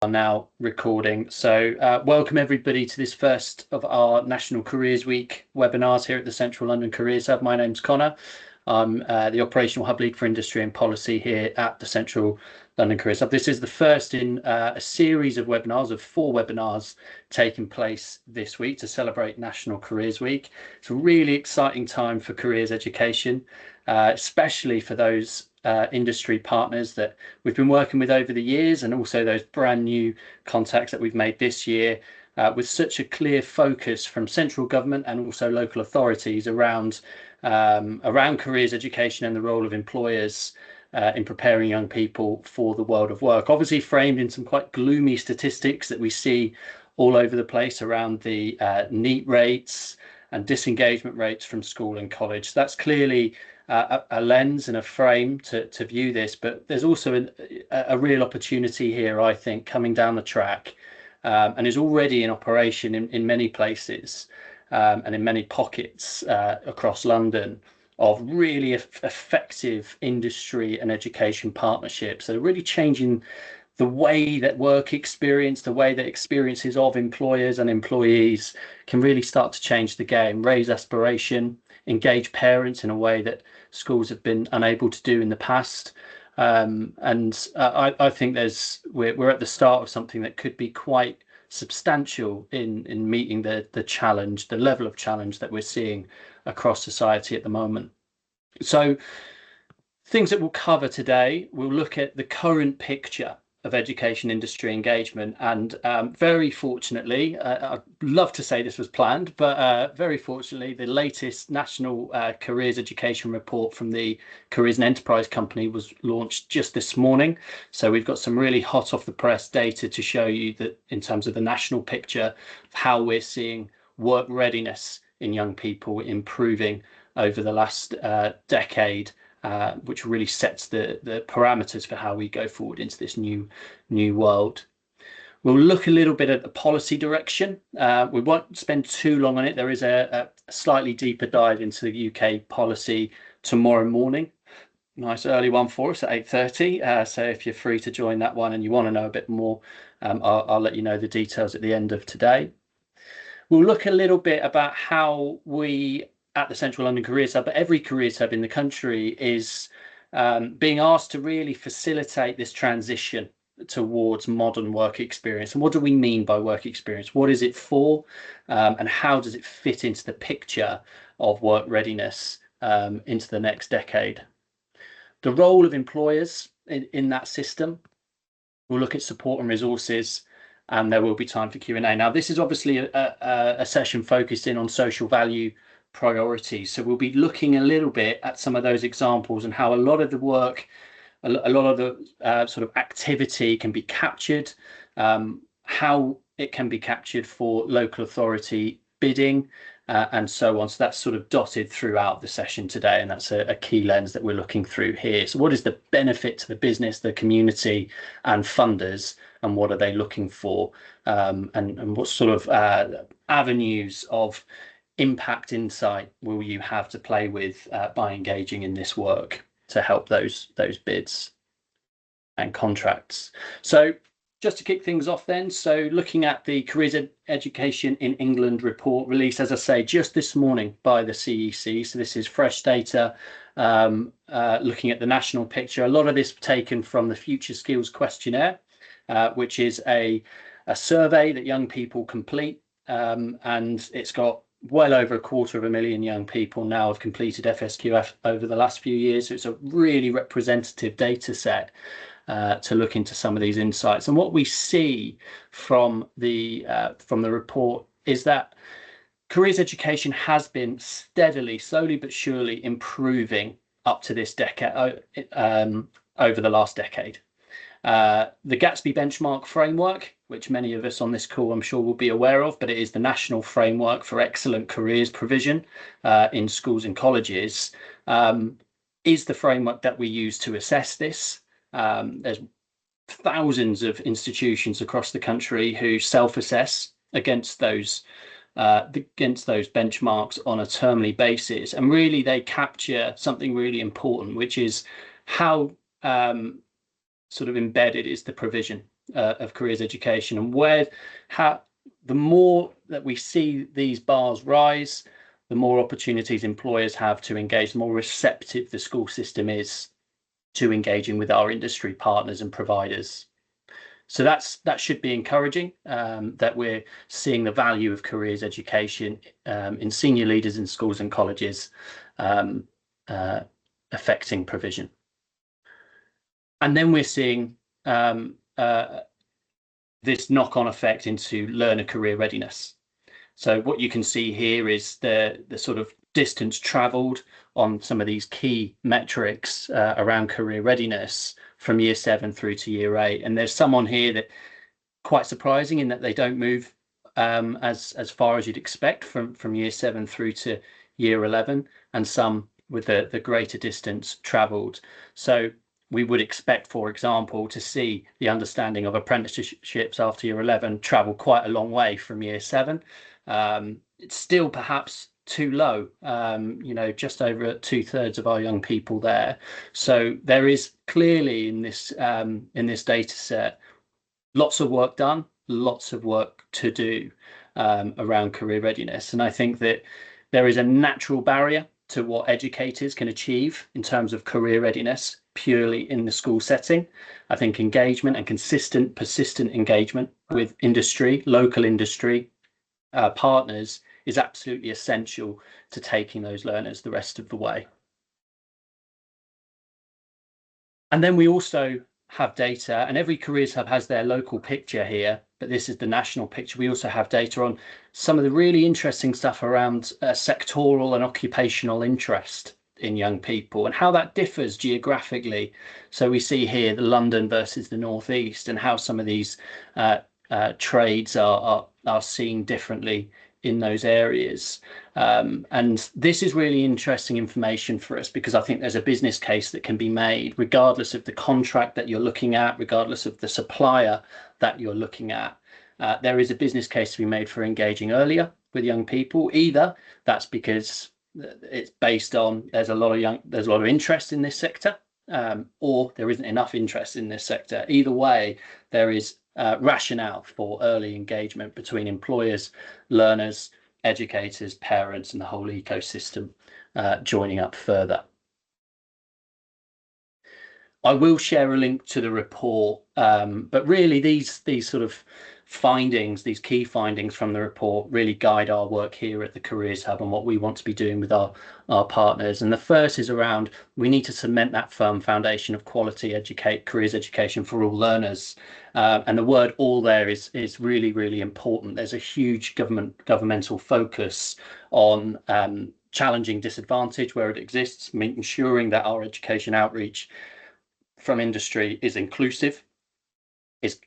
Are now recording. So welcome everybody to this first of our National Careers Week webinars here at the Central London Careers Hub. My name's Connor. I'm the Operational Hub Lead for Industry and Policy here at the Central London Careers Hub. This is the first in a series of webinars, of 4 webinars taking place this week to celebrate National Careers Week. It's a really exciting time for careers education, especially for those industry partners that we've been working with over the years, and also those brand new contacts that we've made this year, with such a clear focus from central government and also local authorities around careers education and the role of employers in preparing young people for the world of work. Obviously framed in some quite gloomy statistics that we see all over the place around the NEET rates and disengagement rates from school and college. So that's clearly a lens and a frame to view this, but there's also a real opportunity here, I think, coming down the track, and is already in operation in many places and in many pockets across London, of really effective industry and education partnerships that are really changing the way that work experience, the way that experiences of employers and employees can really start to change the game, raise aspiration, engage parents in a way that schools have been unable to do in the past. I think we're at the start of something that could be quite substantial in meeting the challenge, the level of challenge that we're seeing across society at the moment. So things that we'll cover today, we'll look at the current picture of education industry engagement, and very fortunately, I'd love to say this was planned, but very fortunately, the latest National Careers Education Report from the Careers and Enterprise Company was launched just this morning. So we've got some really hot off the press data to show you that in terms of the national picture of how we're seeing work readiness in young people improving over the last decade. Which really sets the parameters for how we go forward into this new world. We'll look a little bit at the policy direction. We won't spend too long on it. There is a slightly deeper dive into the UK policy tomorrow morning. Nice early one for us at 8:30. So if you're free to join that one and you want to know a bit more, I'll let you know the details at the end of today. We'll look a little bit about how we at the Central London Careers Hub, but every careers hub in the country is being asked to really facilitate this transition towards modern work experience. And what do we mean by work experience? What is it for? And how does it fit into the picture of work readiness into the next decade? The role of employers in that system. We'll look at support and resources, and there will be time for Q&A. Now, this is obviously a session focused in on social value priorities. So we'll be looking a little bit at some of those examples and how a lot of the work, a lot of the sort of activity can be captured, how it can be captured for local authority bidding, and so on. So that's sort of dotted throughout the session today, and that's a key lens that we're looking through here. So what is the benefit to the business, the community and funders, and what are they looking for, and what sort of avenues of impact insight will you have to play with by engaging in this work to help those bids and contracts. So just to kick things off then, so looking at the Careers Education in England report released, as I say, just this morning by the CEC. So this is fresh data, looking at the national picture. A lot of this taken from the Future Skills Questionnaire, which is a survey that young people complete, and it's got well over 250,000 young people now have completed FSQF over the last few years. So it's a really representative data set to look into some of these insights. And what we see from the report is that careers education has been steadily, slowly but surely improving up to this decade, over the last decade. The Gatsby benchmark framework, which many of us on this call I'm sure will be aware of, but it is the national framework for excellent careers provision in schools and colleges, is the framework that we use to assess this. There's thousands of institutions across the country who self-assess against those benchmarks on a termly basis, and really they capture something really important, which is how sort of embedded is the provision of careers education, and how the more that we see these bars rise, the more opportunities employers have to engage, the more receptive the school system is to engaging with our industry partners and providers. So that should be encouraging, that we're seeing the value of careers education in senior leaders in schools and colleges um, affecting provision. And then we're seeing this knock-on effect into learner career readiness. So what you can see here is the sort of distance traveled on some of these key metrics around career readiness from year 7 through to year 8. And there's some on here that quite surprising in that they don't move as far as you'd expect from year 7 through to year 11, and some with the greater distance traveled. So we would expect, for example, to see the understanding of apprenticeships after year 11 travel quite a long way from year 7. It's still perhaps too low, just over 2/3 of our young people there. So there is clearly in this data set lots of work done, lots of work to do around career readiness. And I think that there is a natural barrier to what educators can achieve in terms of career readiness purely in the school setting. I think engagement and consistent, persistent engagement with industry, local industry partners is absolutely essential to taking those learners the rest of the way. And then we also have data, and every careers hub has their local picture here, but this is the national picture. We also have data on some of the really interesting stuff around sectoral and occupational interest in young people and how that differs geographically. So we see here the London versus the Northeast, and how some of these trades are seen differently in those areas. And this is really interesting information for us, because I think there's a business case that can be made regardless of the contract that you're looking at, regardless of the supplier that you're looking at. There is a business case to be made for engaging earlier with young people. Either that's because it's based on there's a lot of interest in this sector, or there isn't enough interest in this sector. Either way, there is rationale for early engagement between employers, learners, educators, parents, and the whole ecosystem joining up further. I will share a link to the report, but really these sort of findings, these key findings from the report, really guide our work here at the Careers Hub and what we want to be doing with our partners. And the first is around, we need to cement that firm foundation of quality careers education for all learners. And the word all there is really, really important. There's a huge governmental focus on challenging disadvantage where it exists, ensuring that our education outreach from industry is inclusive, is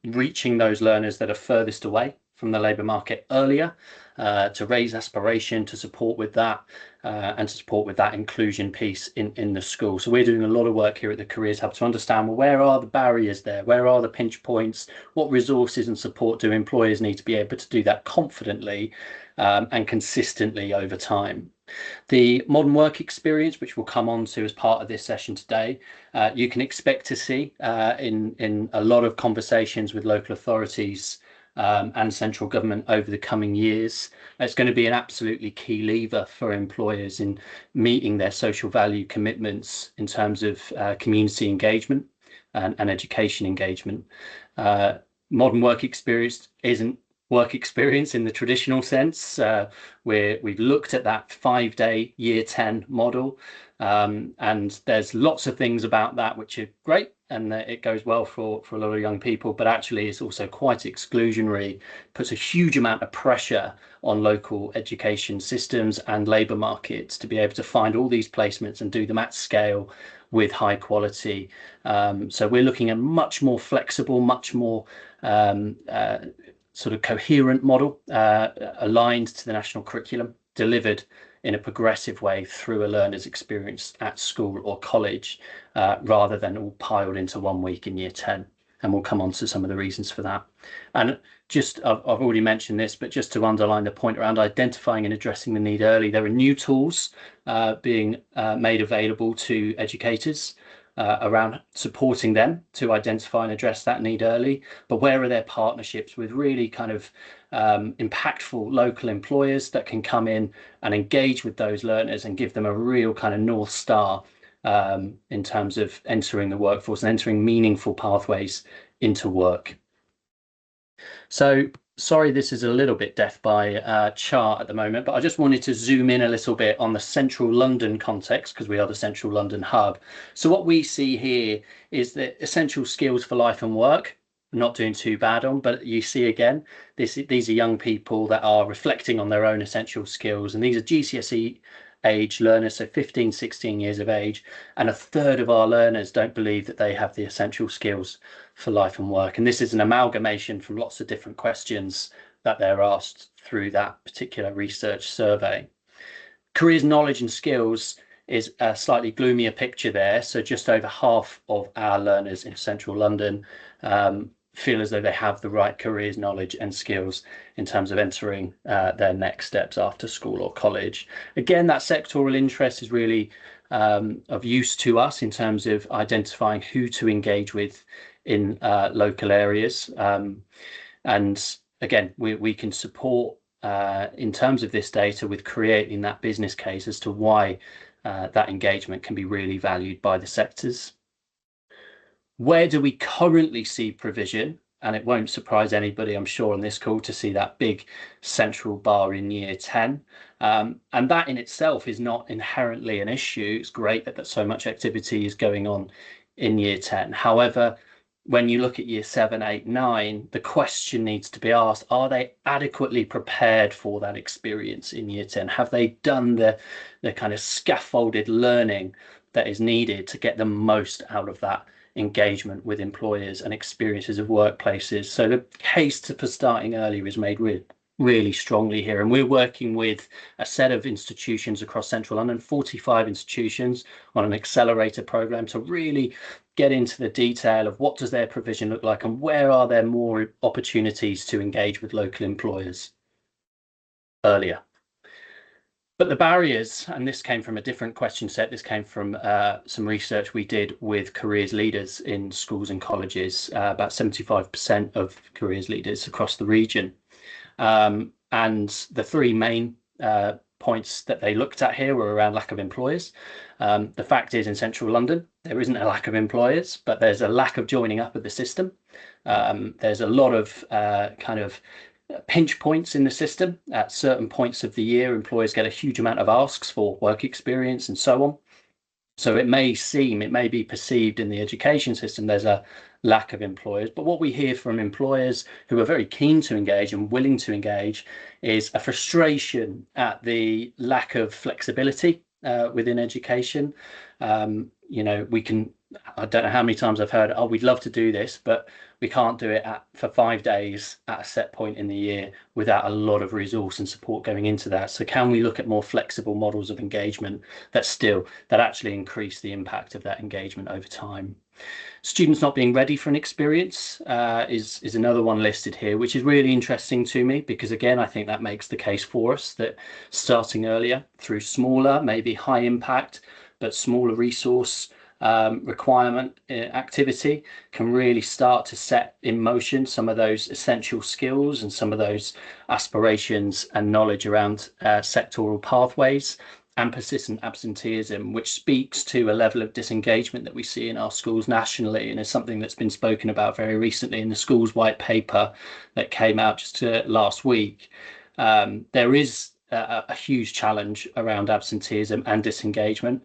reaching those learners that are furthest away from the labour market earlier, to raise aspiration, to support with that, and to support with that inclusion piece in the school. So we're doing a lot of work here at the Careers Hub to understand, well, where are the barriers there? Where are the pinch points? What resources and support do employers need to be able to do that confidently and consistently over time? The modern work experience, which we'll come on to as part of this session today, you can expect to see in a lot of conversations with local authorities and central government over the coming years. It's going to be an absolutely key lever for employers in meeting their social value commitments in terms of community engagement and education engagement. Modern work experience isn't work experience in the traditional sense. We've looked at that 5-day year 10 model, and there's lots of things about that which are great, and it goes well for a lot of young people, but actually it's also quite exclusionary, puts a huge amount of pressure on local education systems and labour markets to be able to find all these placements and do them at scale with high quality. So we're looking at much more flexible, much more sort of coherent model, aligned to the national curriculum, delivered in a progressive way through a learner's experience at school or college, rather than all piled into 1 week in year 10. And we'll come on to some of the reasons for that. And just, I've already mentioned this, but just to underline the point around identifying and addressing the need early, there are new tools being made available to educators around supporting them to identify and address that need early, but where are their partnerships with really kind of impactful local employers that can come in and engage with those learners and give them a real kind of North Star in terms of entering the workforce and entering meaningful pathways into work. So sorry, this is a little bit death by chart at the moment, but I just wanted to zoom in a little bit on the central London context because we are the central London hub. So what we see here is the essential skills for life and work. Not doing too bad on, but you see again, these are young people that are reflecting on their own essential skills, and these are GCSE age learners, so 15, 16 years of age, and a third of our learners don't believe that they have the essential skills for life and work. And this is an amalgamation from lots of different questions that they're asked through that particular research survey. Careers, knowledge and skills is a slightly gloomier picture there. So just over half of our learners in central London feel as though they have the right careers, knowledge and skills in terms of entering their next steps after school or college. Again, that sectoral interest is really of use to us in terms of identifying who to engage with in local areas. And again, we can support in terms of this data with creating that business case as to why that engagement can be really valued by the sectors. Where do we currently see provision? And it won't surprise anybody, I'm sure, on this call to see that big central bar in year 10. And that in itself is not inherently an issue. It's great that so much activity is going on in year 10. However, when you look at year 7, 8, 9, the question needs to be asked, are they adequately prepared for that experience in year 10? Have they done the kind of scaffolded learning that is needed to get the most out of that engagement with employers and experiences of workplaces? So the case for starting earlier is made really strongly here, and we're working with a set of institutions across central London, 45 institutions on an accelerator program to really get into the detail of what does their provision look like and where are there more opportunities to engage with local employers earlier. But the barriers, and this came from a different question set, this came from some research we did with careers leaders in schools and colleges, about 75% of careers leaders across the region. And the three main points that they looked at here were around lack of employers. The fact is, in central London, there isn't a lack of employers, but there's a lack of joining up with the system. There's a lot of kind of pinch points in the system. At certain points of the year, employers get a huge amount of asks for work experience and so on. So it may be perceived in the education system there's a lack of employers, but what we hear from employers who are very keen to engage and willing to engage is a frustration at the lack of flexibility within education. I don't know how many times I've heard, oh, we'd love to do this, but we can't do it for 5 days at a set point in the year without a lot of resource and support going into that. So can we look at more flexible models of engagement that actually increase the impact of that engagement over time? Students not being ready for an experience is another one listed here, which is really interesting to me because, again, I think that makes the case for us that starting earlier through smaller, maybe high impact, but smaller resource requirement activity can really start to set in motion some of those essential skills and some of those aspirations and knowledge around sectoral pathways and persistent absenteeism, which speaks to a level of disengagement that we see in our schools nationally, and is something that's been spoken about very recently in the schools white paper that came out just last week. There is a huge challenge around absenteeism and disengagement.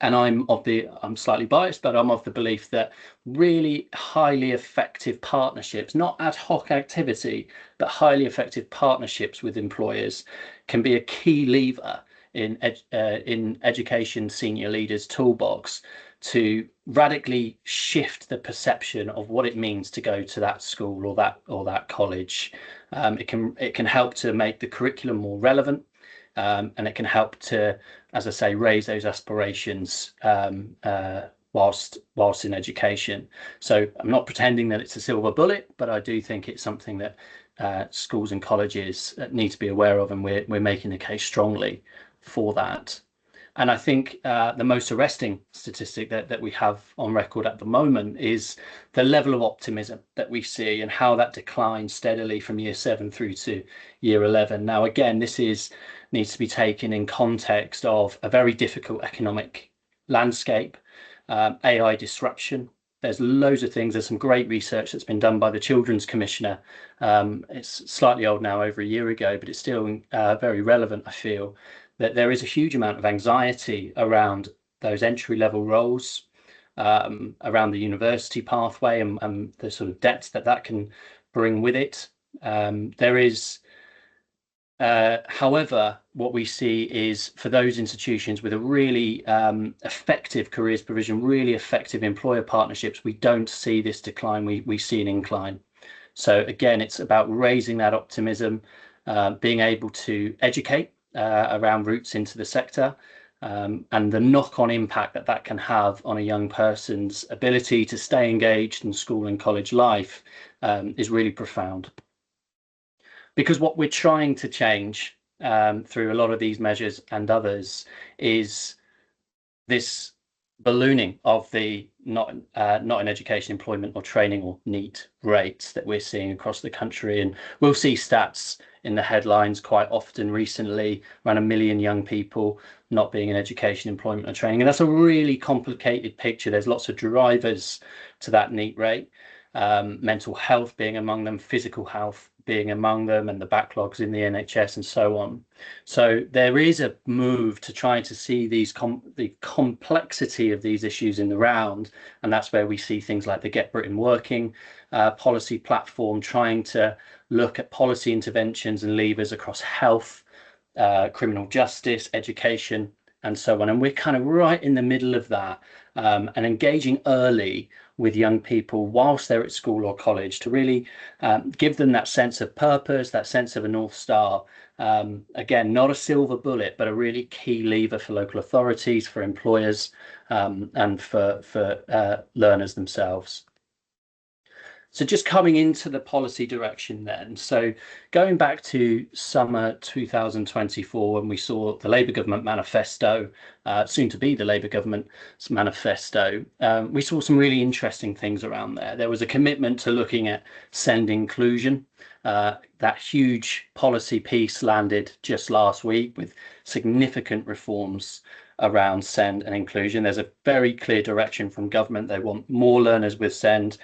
And I'm slightly biased, but I'm of the belief that really highly effective partnerships, not ad hoc activity, but highly effective partnerships with employers can be a key lever in education senior leaders' toolbox to radically shift the perception of what it means to go to that school or that college. It can help to make the curriculum more relevant. And it can help to, as I say, raise those aspirations whilst in education. So I'm not pretending that it's a silver bullet, but I do think it's something that schools and colleges need to be aware of, and we're making the case strongly for that. And I think the most arresting statistic that we have on record at the moment is the level of optimism that we see and how that declines steadily from year 7 through to year 11. Now, again, needs to be taken in context of a very difficult economic landscape, AI disruption. There's loads of things. There's some great research that's been done by the Children's Commissioner. It's slightly old now, over a year ago, but it's still very relevant, I feel, that there is a huge amount of anxiety around those entry-level roles, around the university pathway and the sort of depth that can bring with it. There is However, what we see is for those institutions with a really effective careers provision, really effective employer partnerships, we don't see this decline, we see an incline. So again, it's about raising that optimism, being able to educate around routes into the sector, and the knock-on impact that can have on a young person's ability to stay engaged in school and college life is really profound. Because what we're trying to change through a lot of these measures and others is this ballooning of the not in education, employment or training or NEET rates that we're seeing across the country. And we'll see stats in the headlines quite often recently, around 1 million young people not being in education, employment or training. And that's a really complicated picture. There's lots of drivers to that NEET rate, mental health being among them, physical health being among them, and the backlogs in the NHS and so on. So there is a move to try to see the complexity of these issues in the round, and that's where we see things like the Get Britain Working policy platform trying to look at policy interventions and levers across health, criminal justice, education, and so on. And we're kind of right in the middle of that, and engaging early with young people whilst they're at school or college to really give them that sense of purpose, that sense of a North Star. Again, not a silver bullet, but a really key lever for local authorities, for employers, and for learners themselves. So just coming into the policy direction then, so going back to summer 2024, when we saw the Labour government manifesto, soon to be the Labour government's manifesto, we saw some really interesting things around there. There was a commitment to looking at SEND inclusion. That huge policy piece landed just last week with significant reforms around SEND and inclusion. There's a very clear direction from government. They want more learners with SEND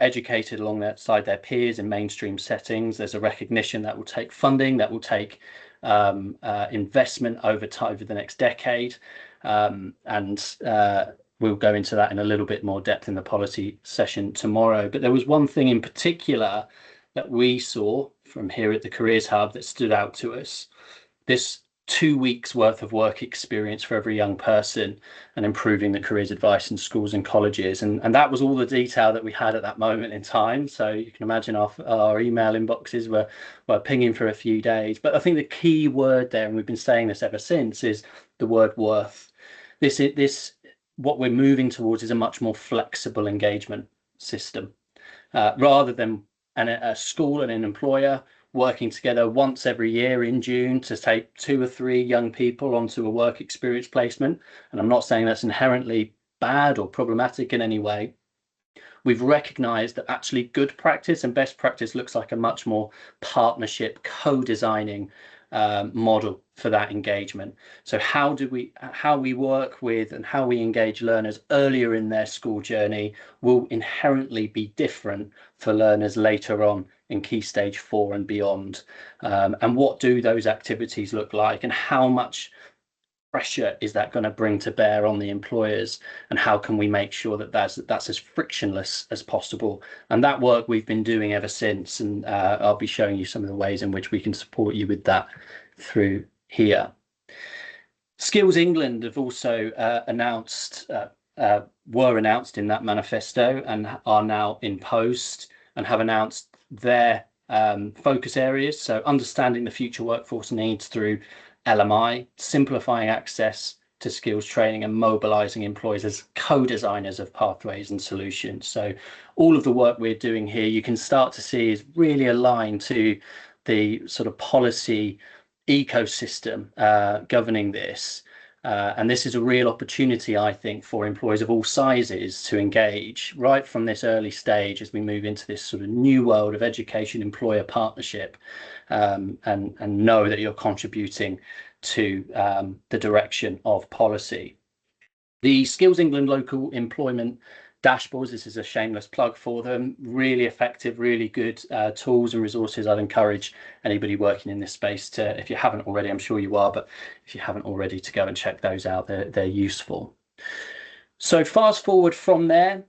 educated alongside their peers in mainstream settings. There's a recognition that will take funding, that will take investment over the next decade, and we'll go into that in a little bit more depth in the policy session tomorrow. But there was one thing in particular that we saw from here at the Careers Hub that stood out to us: this 2 weeks worth of work experience for every young person, and improving the careers advice in schools and colleges. And that was all the detail that we had at that moment in time. So you can imagine our email inboxes were pinging for a few days. But I think the key word there, and we've been saying this ever since, is the word worth. What we're moving towards is a much more flexible engagement system, rather than a school and an employer working together once every year in June to take 2 or 3 young people onto a work experience placement. And I'm not saying that's inherently bad or problematic in any way. We've recognized that actually good practice and best practice looks like a much more partnership, co-designing model for that engagement. So how we work with and how we engage learners earlier in their school journey will inherently be different for learners later on in Key Stage 4 and beyond. And what do those activities look like, and how much pressure is that going to bring to bear on the employers, and how can we make sure that that's as frictionless as possible? And that work we've been doing ever since, and I'll be showing you some of the ways in which we can support you with that through here. Skills England have also were announced in that manifesto, and are now in post, and have announced their focus areas. So understanding the future workforce needs through LMI, simplifying access to skills training, and mobilizing employers as co-designers of pathways and solutions. So all of the work we're doing here, you can start to see, is really aligned to the sort of policy ecosystem governing this. And this is a real opportunity, I think, for employers of all sizes to engage right from this early stage as we move into this sort of new world of education employer partnership, and know that you're contributing to the direction of policy. The Skills England local employment dashboards, this is a shameless plug for them, really effective, really good tools and resources. I'd encourage anybody working in this space to, if you haven't already, I'm sure you are, but if you haven't already, to go and check those out. They're useful. So fast forward from there,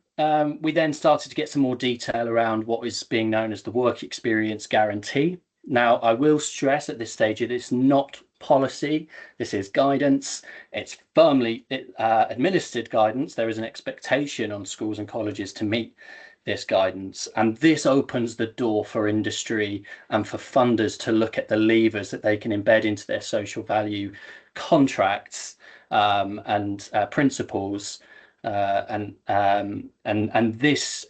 we then started to get some more detail around what is being known as the work experience guarantee. Now, I will stress at this stage, it is not policy. This is guidance. It's firmly administered guidance. There is an expectation on schools and colleges to meet this guidance, and this opens the door for industry and for funders to look at the levers that they can embed into their social value contracts, and principles, and this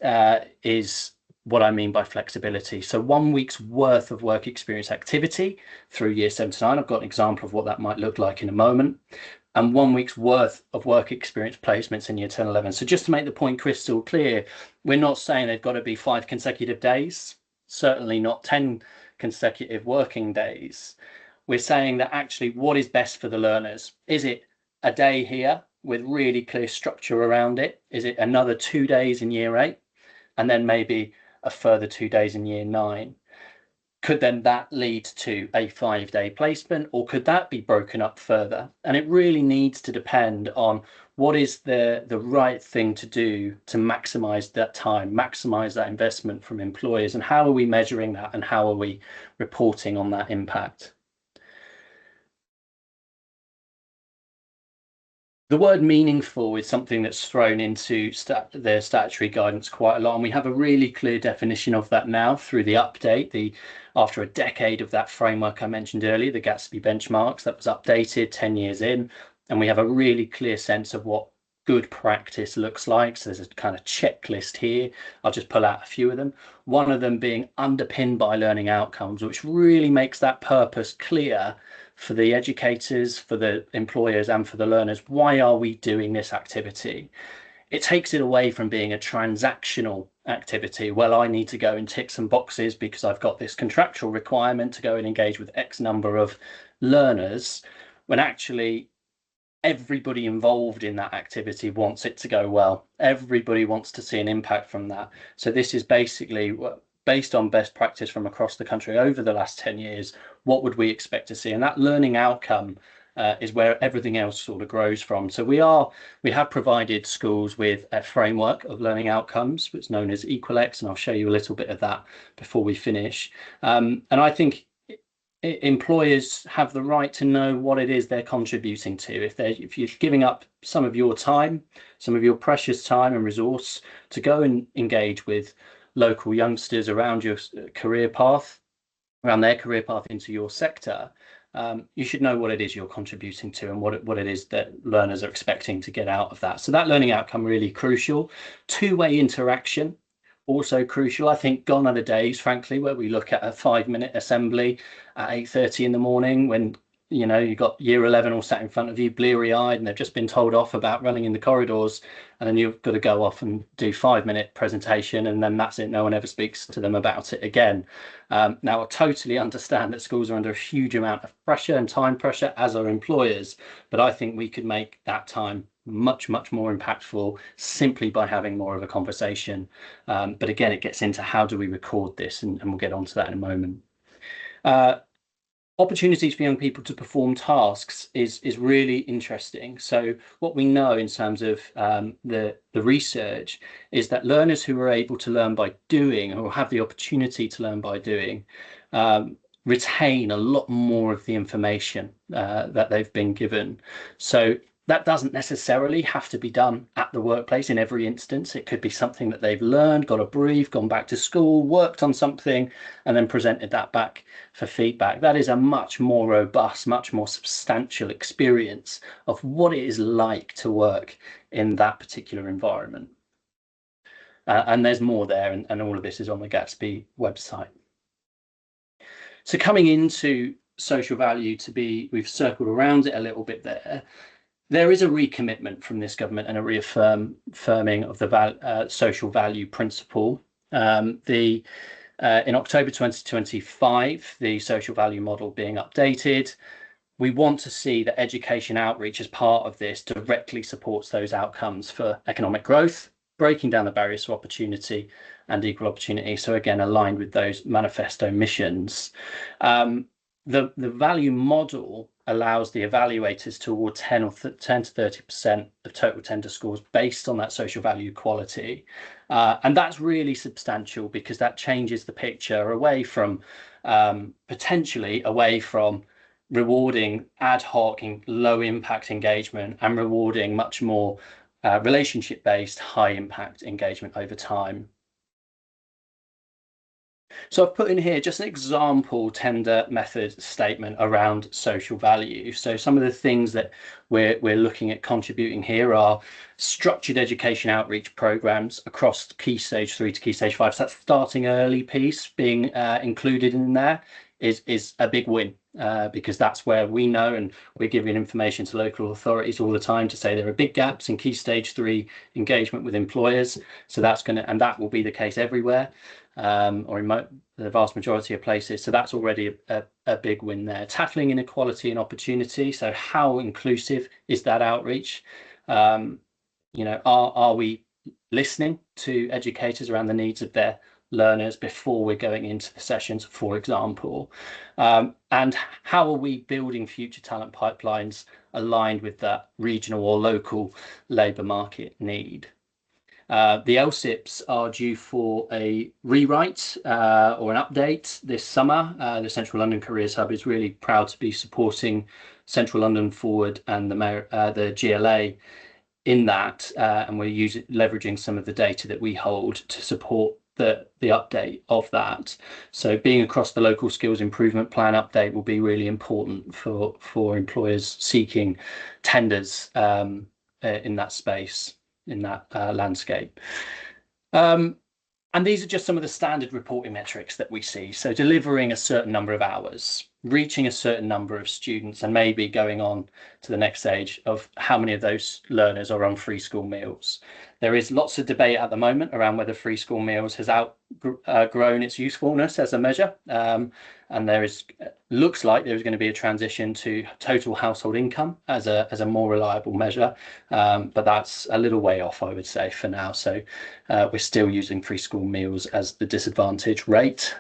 is what I mean by flexibility. So 1 week's worth of work experience activity through year 7 to 9. I've got an example of what that might look like in a moment. And 1 week's worth of work experience placements in year 10, 11. So just to make the point crystal clear, we're not saying they've got to be 5 consecutive days, certainly not 10 consecutive working days. We're saying that actually what is best for the learners? Is it a day here with really clear structure around it? Is it another 2 days in year 8? And then maybe a further 2 days in year 9. Could then that lead to a 5-day placement, or could that be broken up further? And it really needs to depend on what is the right thing to do to maximize that time, maximize that investment from employers, and how are we measuring that, and how are we reporting on that impact? The word meaningful is something that's thrown into their statutory guidance quite a lot, and we have a really clear definition of that now through the update. After a decade of that framework I mentioned earlier, the Gatsby benchmarks, that was updated 10 years in, and we have a really clear sense of what good practice looks like. So there's a kind of checklist here. I'll just pull out a few of them. One of them being underpinned by learning outcomes, which really makes that purpose clear for the educators, for the employers, and for the learners. Why are we doing this activity? It takes it away from being a transactional activity. Well, I need to go and tick some boxes because I've got this contractual requirement to go and engage with X number of learners, when actually everybody involved in that activity wants it to go well. Everybody wants to see an impact from that. So this is basically based on best practice from across the country over the last 10 years, what would we expect to see? And that learning outcome is where everything else sort of grows from. So we have provided schools with a framework of learning outcomes, which is known as equalex, and I'll show you a little bit of that before we finish. And I think employers have the right to know what it is they're contributing to. If you're giving up some of your time, some of your precious time and resource to go and engage with local youngsters around your career path, around their career path into your sector, you should know what it is you're contributing to and what it is that learners are expecting to get out of that. So that learning outcome really crucial. Two-way interaction, also crucial. I think gone are the days, frankly, where we look at a 5-minute assembly at 8:30 in the morning when you've got year 11 all sat in front of you, bleary-eyed, and they've just been told off about running in the corridors, and then you've got to go off and do 5-minute presentation, and then that's it. No one ever speaks to them about it again. Now, I totally understand that schools are under a huge amount of pressure and time pressure, as are employers, but I think we could make that time much more impactful simply by having more of a conversation. But again, it gets into how do we record this, and we'll get onto that in a moment. Opportunities for young people to perform tasks is really interesting. So what we know in terms of the research is that learners who are able to learn by doing, or have the opportunity to learn by doing, retain a lot more of the information that they've been given. So that doesn't necessarily have to be done at the workplace in every instance. It could be something that they've learned, got a brief, gone back to school, worked on something, and then presented that back for feedback. That is a much more robust, much more substantial experience of what it is like to work in that particular environment. And there's more there, and all of this is on the Gatsby website. So coming into social value, we've circled around it a little bit there. There is a recommitment from this government and a reaffirming of the social value principle. In October 2025, the social value model being updated. We want to see that education outreach as part of this directly supports those outcomes for economic growth, breaking down the barriers to opportunity and equal opportunity. So again, aligned with those manifesto missions. The value model allows the evaluators to award 10 to 30% of total tender scores based on that social value quality. And that's really substantial because that changes the picture away from potentially away from rewarding ad hoc and low impact engagement and rewarding much more relationship based high impact engagement over time. So I've put in here just an example tender method statement around social value. So some of the things that we're looking at contributing here are structured education outreach programs across key stage 3 to key stage 5. So that starting early piece being included in there is a big win. Because that's where we know, and we're giving information to local authorities all the time to say there are big gaps in key stage 3 engagement with employers. So that's and that will be the case everywhere, or in the vast majority of places. So that's already a big win there. Tackling inequality and opportunity. So how inclusive is that outreach? Are we listening to educators around the needs of their learners before we're going into the sessions, for example, and how are we building future talent pipelines aligned with that regional or local labour market need? The LSIPs are due for a rewrite or an update this summer. The Central London Careers Hub is really proud to be supporting Central London Forward and the GLA in that, and we're leveraging some of the data that we hold to support the update of that. So being across the local skills improvement plan update will be really important for employers seeking tenders in that space, in that landscape. And these are just some of the standard reporting metrics that we see. So delivering a certain number of hours, reaching a certain number of students, and maybe going on to the next stage of how many of those learners are on free school meals. There is lots of debate at the moment around whether free school meals has outgrown its usefulness as a measure. And looks like there's going to be a transition to total household income as a more reliable measure. But that's a little way off, I would say, for now. So we're still using free school meals as the disadvantage rate.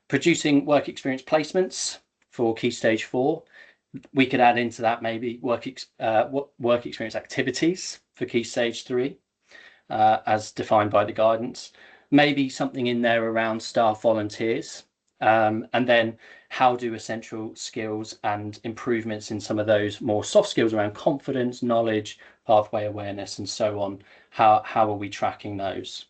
Producing work experience placements for key stage 4. We could add into that maybe work experience activities for key stage 3 as defined by the guidance. Maybe something in there around staff volunteers. And then how do essential skills and improvements in some of those more soft skills around confidence, knowledge, pathway awareness, and so on, how are we tracking those?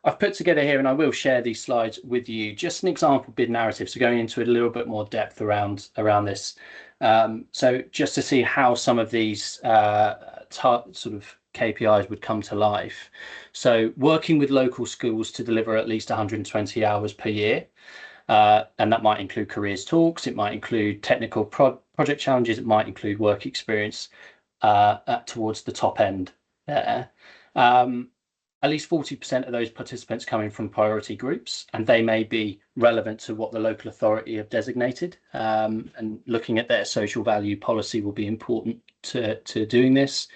I've put together here, and I will share these slides with you, just an example bid narrative. So going into a little bit more depth around this. So just to see how some of these sort of KPIs would come to life. So working with local schools to deliver at least 120 hours per year. And that might include careers talks, it might include technical project challenges, it might include work experience towards the top end there. At least 40% of those participants coming from priority groups, and they may be relevant to what the local authority have designated. And looking at their social value policy will be important to doing this.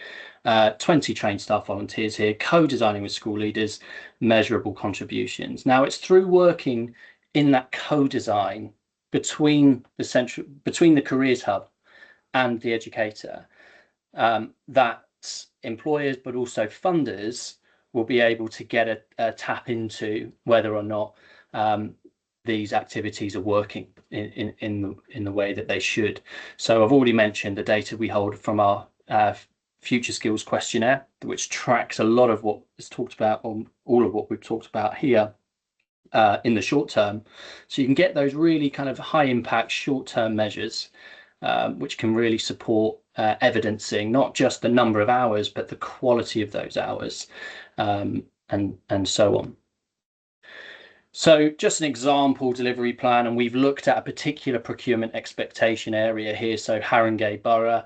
20 trained staff volunteers here, co-designing with school leaders, measurable contributions. Now it's through working in that co-design between the Careers Hub and the educator that employers, but also funders, will be able to get a tap into whether or not these activities are working in the way that they should. So I've already mentioned the data we hold from our future skills questionnaire, which tracks a lot of what is talked about, or all of what we've talked about here in the short term. So you can get those really kind of high impact short term measures, which can really support evidencing not just the number of hours, but the quality of those hours, and so on. So just an example delivery plan, and we've looked at a particular procurement expectation area here, so Haringey Borough.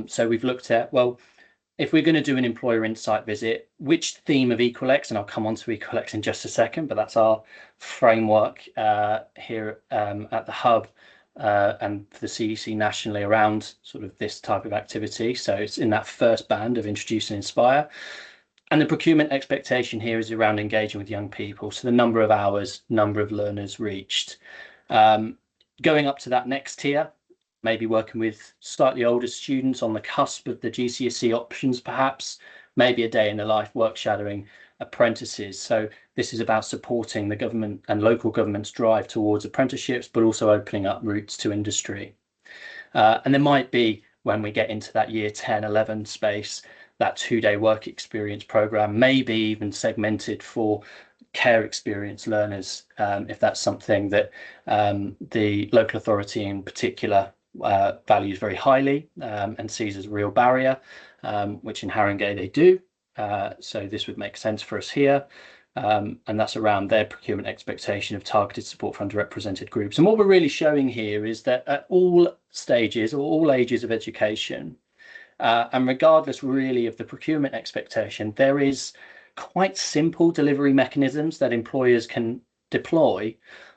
So we've looked at, well, if we're going to do an employer insight visit, which theme of equalex, and I'll come on to equalex in just a second, but that's our framework here at the hub and for the CEC nationally around sort of this type of activity. So it's in that first band of introduce and inspire. And the procurement expectation here is around engaging with young people. So the number of hours, number of learners reached. Going up to that next tier, maybe working with slightly older students on the cusp of the GCSE options, perhaps, maybe a day in the life work shadowing apprentices. So this is about supporting the government and local government's drive towards apprenticeships, but also opening up routes to industry. And there might be, when we get into that year 10, 11 space, that 2-day work experience program, maybe even segmented for care experience learners, if that's something that the local authority in particular values very highly and sees as a real barrier, which in Haringey they do. So this would make sense for us here. And that's around their procurement expectation of targeted support for underrepresented groups. And what we're really showing here is that at all stages or all ages of education, and regardless really of the procurement expectation, there is quite simple delivery mechanisms that employers can deploy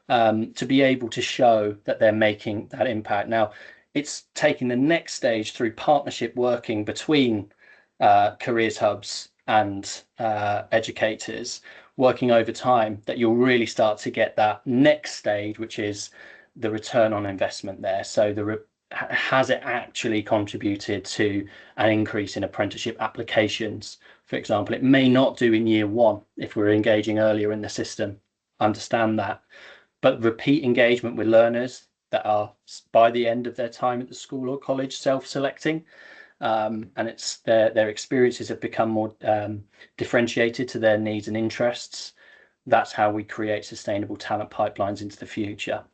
to be able to show that they're making that impact. Now, it's taking the next stage through partnership working between careers hubs and educators, working over time, that you'll really start to get that next stage, which is the return on investment there. So has it actually contributed to an increase in apprenticeship applications? For example, it may not do in year one if we're engaging earlier in the system, understand that. But repeat engagement with learners that are by the end of their time at the school or college self-selecting, and it's their experiences have become more differentiated to their needs and interests. That's how we create sustainable talent pipelines into the future.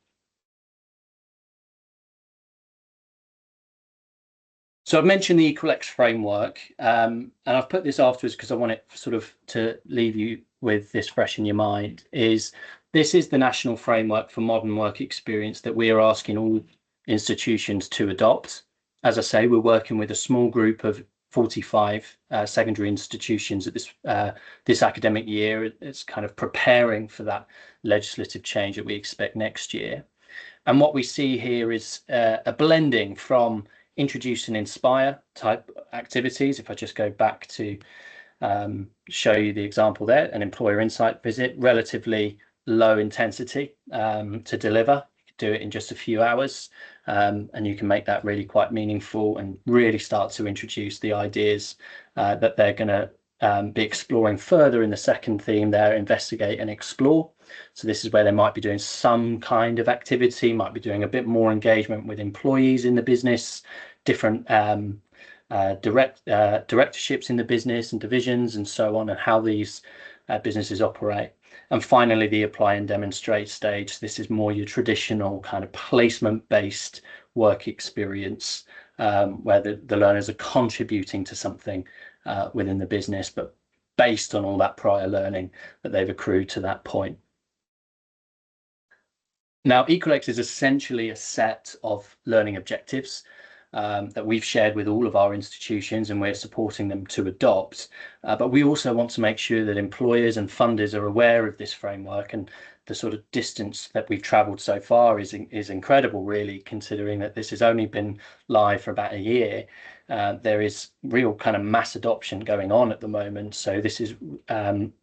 So I've mentioned the equalex framework, and I've put this afterwards because I want it sort of to leave you with this fresh in your mind. This is the national framework for modern work experience that we are asking all institutions to adopt. As I say, we're working with a small group of 45 secondary institutions at this academic year. It's kind of preparing for that legislative change that we expect next year. And what we see here is a blending from introduce and inspire type activities. If I just go back to show you the example there, an employer insight visit, relatively low intensity to deliver. You could do it in just a few hours, and you can make that really quite meaningful and really start to introduce the ideas that they're going to be exploring further in the second theme there, investigate and explore. So this is where they might be doing some kind of activity, might be doing a bit more engagement with employees in the business, different directorships in the business and divisions and so on, and how these businesses operate. And finally, the apply and demonstrate stage. This is more your traditional kind of placement-based work experience, where the learners are contributing to something within the business, but based on all that prior learning that they've accrued to that point. Now, equalex is essentially a set of learning objectives that we've shared with all of our institutions, and we're supporting them to adopt. But we also want to make sure that employers and funders are aware of this framework, and the sort of distance that we've travelled so far is incredible, really, considering that this has only been live for about a year. There is real kind of mass adoption going on at the moment. So this is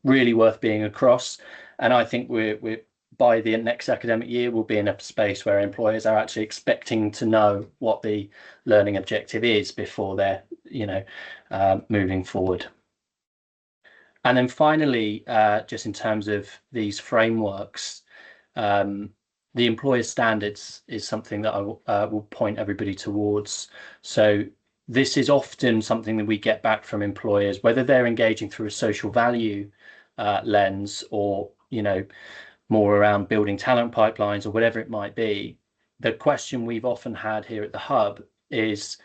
really worth being across. And I think we're by the next academic year, we'll be in a space where employers are actually expecting to know what the learning objective is before they're, moving forward. And then finally, just in terms of these frameworks, the employer standards is something that I will point everybody towards. So this is often something that we get back from employers, whether they're engaging through a social value lens or, more around building talent pipelines or whatever it might be. The question we've often had here at the hub is,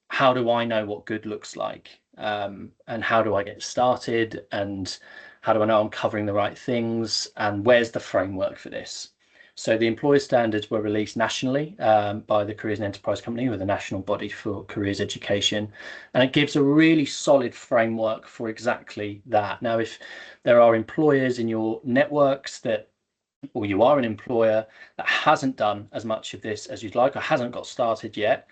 how do I know what good looks like? And how do I get started? And How do I know I'm covering the right things? And where's the framework for this? So the employer standards were released nationally by the Careers and Enterprise Company, with a national body for careers education. And it gives a really solid framework for exactly that. Now, if there are employers in your networks that, or you are an employer that hasn't done as much of this as you'd like, or hasn't got started yet,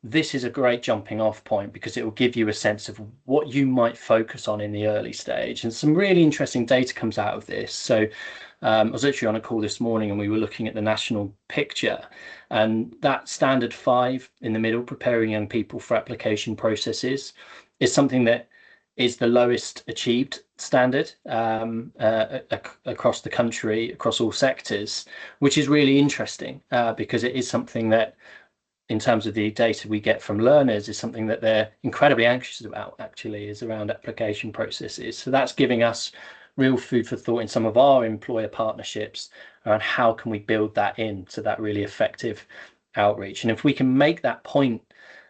this is a great jumping off point, because it will give you a sense of what you might focus on in the early stage. And some really interesting data comes out of this. So I was literally on a call this morning and we were looking at the national picture, and that standard 5 in the middle, preparing young people for application processes, is something that is the lowest achieved standard across the country, across all sectors, which is really interesting because it is something that, in terms of the data we get from learners, is something that they're incredibly anxious about, actually, is around application processes. So that's giving us real food for thought in some of our employer partnerships around how can we build that into that really effective outreach. And if we can make that point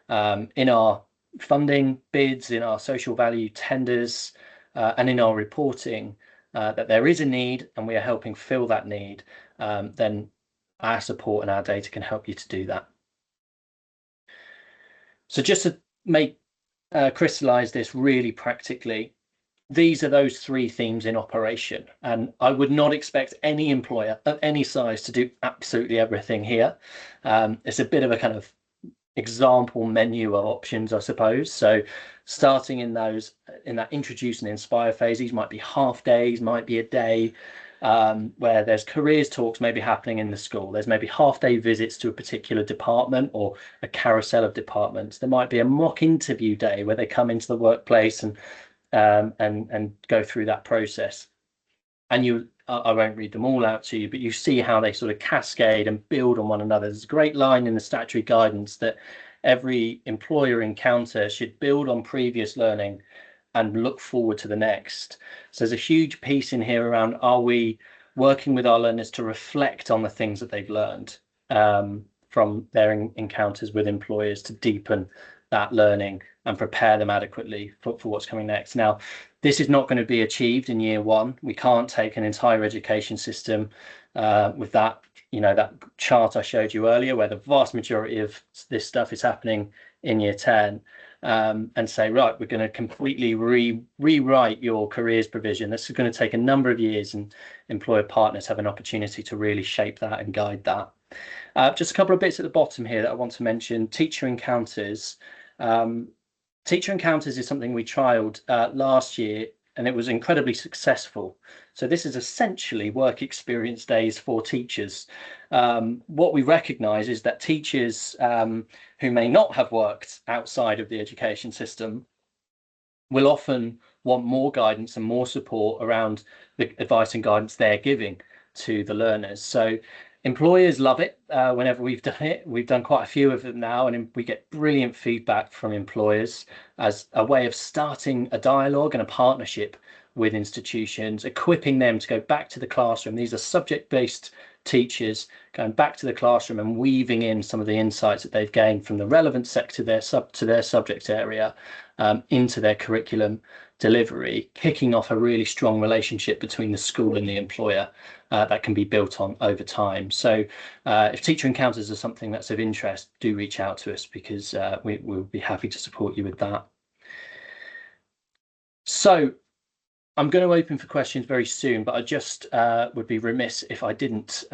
in our funding bids, in our social value tenders, and in our reporting, that there is a need and we are helping fill that need, then our support and our data can help you to do that. So just to make crystallize this really practically, these are those 3 themes in operation, and I would not expect any employer of any size to do absolutely everything here. It's a bit of a kind of example menu of options, I suppose. So starting in that introduce and inspire phase, these might be half days, might be a day, where there's careers talks maybe happening in the school. There's maybe half-day visits to a particular department or a carousel of departments. There might be a mock interview day where they come into the workplace and go through that process. And I won't read them all out to you, but you see how they sort of cascade and build on one another. There's a great line in the statutory guidance that every employer encounter should build on previous learning and look forward to the next. So there's a huge piece in here around, are we working with our learners to reflect on the things that they've learned from their encounters with employers, to deepen that learning and prepare them adequately for what's coming next. Now, this is not going to be achieved in year 1. We can't take an entire education system with that, that chart I showed you earlier, where the vast majority of this stuff is happening in year 10, and say, right, we're going to completely rewrite your careers provision. This is going to take a number of years, and employer partners have an opportunity to really shape that and guide that. Just a couple of bits at the bottom here that I want to mention. Teacher encounters. Teacher encounters is something we trialed last year, and it was incredibly successful. So this is essentially work experience days for teachers. What we recognise is that teachers who may not have worked outside of the education system will often want more guidance and more support around the advice and guidance they're giving to the learners. So employers love it whenever we've done it. We've done quite a few of them now, and we get brilliant feedback from employers as a way of starting a dialogue and a partnership with institutions, equipping them to go back to the classroom. These are subject-based teachers going back to the classroom and weaving in some of the insights that they've gained from the relevant sector to their subject area into their curriculum delivery, kicking off a really strong relationship between the school and the employer that can be built on over time. So if teacher encounters are something that's of interest, do reach out to us, because we'll be happy to support you with that. So I'm going to open for questions very soon, but I just would be remiss if I didn't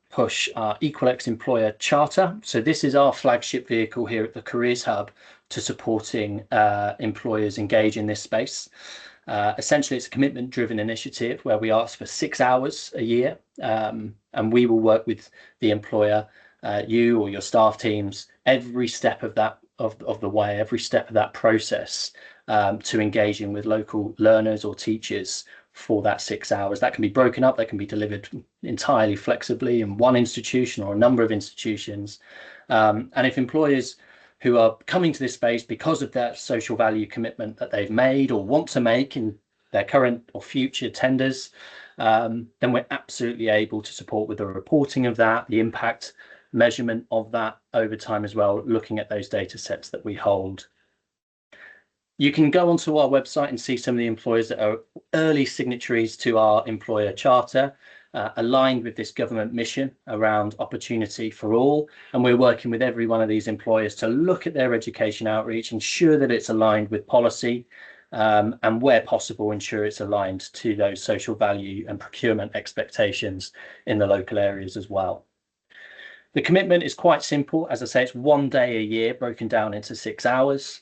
push our equalex employer charter. So this is our flagship vehicle here at the Careers Hub to supporting employers engage in this space. Essentially, it's a commitment-driven initiative where we ask for 6 hours a year, and we will work with the employer, you or your staff teams, every step of that of the way, every step of that process, to engaging with local learners or teachers for that 6 hours. That can be broken up, that can be delivered entirely flexibly in one institution or a number of institutions. And if employers who are coming to this space because of that social value commitment that they've made or want to make in their current or future tenders, then we're absolutely able to support with the reporting of that, the impact measurement of that over time as well, looking at those data sets that we hold. You can go onto our website and see some of the employers that are early signatories to our employer charter, aligned with this government mission around opportunity for all. And we're working with every one of these employers to look at their education outreach, ensure that it's aligned with policy, and where possible, ensure it's aligned to those social value and procurement expectations in the local areas as well. The commitment is quite simple. As I say, it's 1 day a year broken down into 6 hours.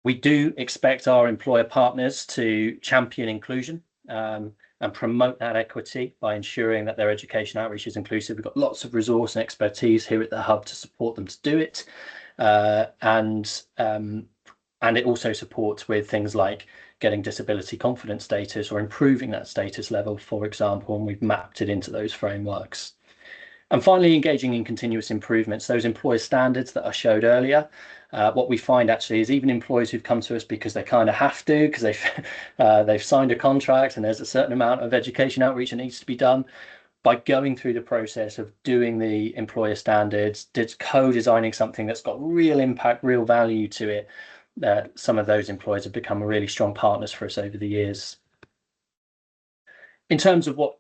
We do expect our employer partners to champion inclusion and promote that equity by ensuring that their education outreach is inclusive. We've got lots of resource and expertise here at the Hub to support them to do it. And it also supports with things like getting disability confidence status or improving that status level, for example, and we've mapped it into those frameworks. And finally, engaging in continuous improvements, those employer standards that I showed earlier. What we find actually is even employees who've come to us because they kind of have to, because they've signed a contract and there's a certain amount of education outreach that needs to be done, by going through the process of doing the employer standards, co-designing something that's got real impact, real value to it, some of those employers have become really strong partners for us over the years. In terms of what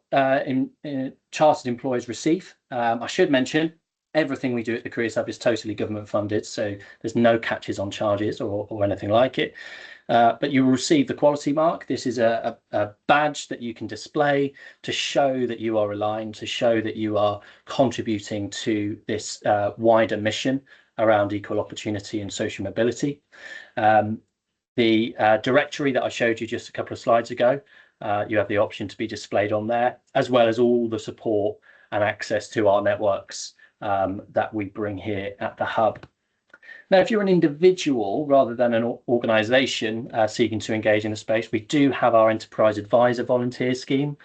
chartered employers receive, I should mention everything we do at the Careers Hub is totally government funded, so there's no catches on charges or anything like it. But you will receive the quality mark. This is a badge that you can display to show that you are aligned, to show that you are contributing to this wider mission around equal opportunity and social mobility. The directory that I showed you just a couple of slides ago, you have the option to be displayed on there, as well as all the support and access to our networks that we bring here at the Hub. Now, if you're an individual rather than an organisation seeking to engage in the space, we do have our Enterprise Advisor Volunteer Scheme.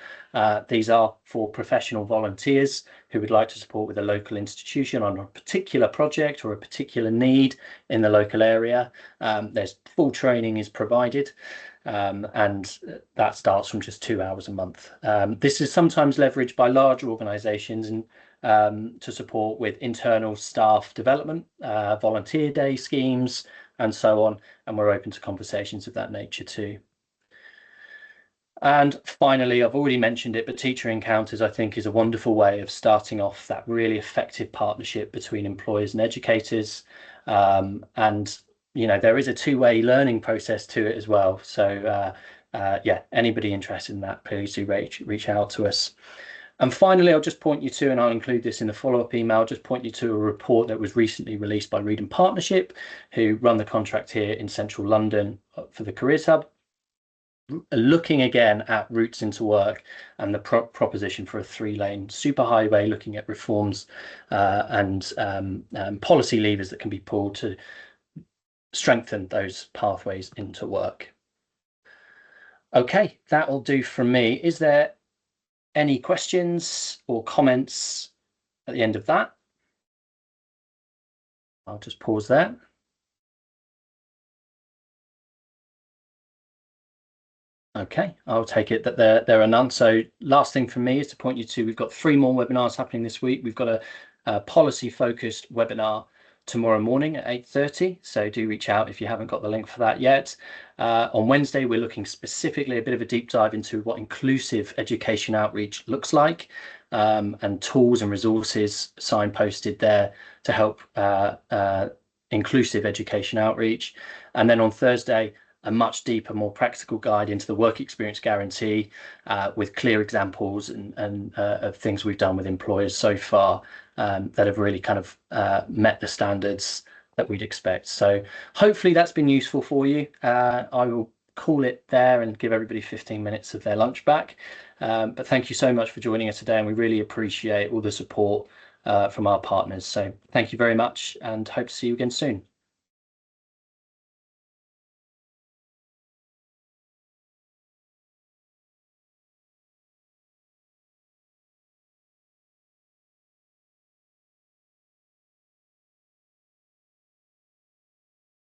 These are for professional volunteers who would like to support with a local institution on a particular project or a particular need in the local area. There's full training is provided. And that starts from just 2 hours a month. This is sometimes leveraged by larger organisations and to support with internal staff development, volunteer day schemes, and so on. And we're open to conversations of that nature too. And finally, I've already mentioned it, but Teacher Encounters, I think, is a wonderful way of starting off that really effective partnership between employers and educators. And you know, there is a two-way learning process to it as well. So yeah, anybody interested in that, please do reach out to us. And finally, I'll just point you to, and I'll include this in the follow-up email, just point you to a report that was recently released by Reed & Partnership, who run the contract here in central London for the Careers Hub, looking again at routes into work and the proposition for a 3-lane superhighway, looking at reforms and policy levers that can be pulled to strengthen those pathways into work. Okay, that'll do from me. Is there any questions or comments at the end of that? I'll just pause there. Okay, I'll take it that there are none. So last thing from me is to point you to, we've got 3 more webinars happening this week. We've got a policy-focused webinar tomorrow morning at 8:30, so do reach out if you haven't got the link for that yet. On Wednesday, we're looking specifically a bit of a deep dive into what inclusive education outreach looks like, and tools and resources signposted there to help inclusive education outreach. And then on Thursday, a much deeper, more practical guide into the work experience guarantee with clear examples and of things we've done with employers so far that have really kind of met the standards that we'd expect. So hopefully that's been useful for you. I will call it there and give everybody 15 minutes of their lunch back. But thank you so much for joining us today, and we really appreciate all the support from our partners. So thank you very much, and hope to see you again soon.